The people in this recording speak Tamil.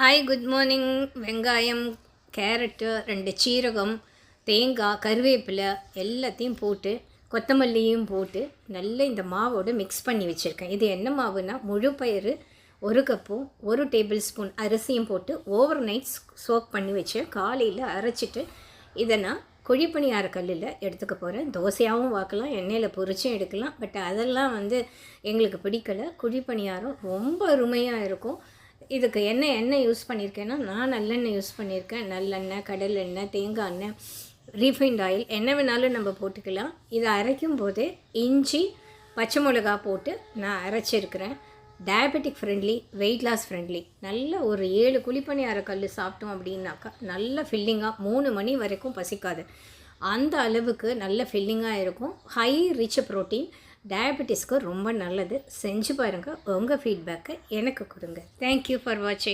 Hi good morning. வெங்காயம், கேரட்டு, 2 சீரகம், தேங்காய், கருவேப்பிலை எல்லாத்தையும் போட்டு கொத்தமல்லியும் போட்டு நல்லா இந்த மாவோடு மிக்ஸ் பண்ணி வச்சுருக்கேன். இது என்ன மாவுனா முழு பயிறு 1 கப்பும் 1 டேபிள் ஸ்பூன் அரிசியும் போட்டு ஓவர் நைட் சோக் பண்ணி வச்சேன். காலையில் அரைச்சிட்டு இதை நான் குழிப்பணியார கல்லில் எடுத்துக்க போகிறேன். தோசையாகவும் வாக்கலாம், எண்ணெயில் பொரிச்சும் எடுக்கலாம். பட் அதெல்லாம் எங்களுக்கு பிடிக்கலை. குழிப்பணியாரம் ரொம்ப அருமையாக இருக்கும். இதுக்கு எண்ணெய் யூஸ் பண்ணியிருக்கேன்னா நான் நல்லெண்ணெய் யூஸ் பண்ணியிருக்கேன். நல்லெண்ணெய், கடலெண்ணெய், தேங்காய் எண்ணெய், ரீஃபைண்ட் ஆயில் என்ன வேணாலும் நம்ம போட்டுக்கலாம். இதை அரைக்கும் போதே இஞ்சி, பச்சை மிளகா போட்டு நான் அரைச்சிருக்கிறேன். Diabetic friendly, weight loss friendly. நல்ல ஒரு 7 குழிப்பணியார கல் சாப்பிட்டோம் அப்படின்னாக்கா நல்ல ஃபில்லிங்காக 3 மணி வரைக்கும் பசிக்காது. அந்த அளவுக்கு நல்ல ஃபில்லிங்காக இருக்கும். ஹை ரிச் ப்ரோட்டீன், டயபெட்டிஸ்க்கு ரொம்ப நல்லது. செஞ்சு பாருங்கள். உங்கள் ஃபீட்பேக்கை எனக்கு கொடுங்க. தேங்க்யூ ஃபார் வாட்சிங்.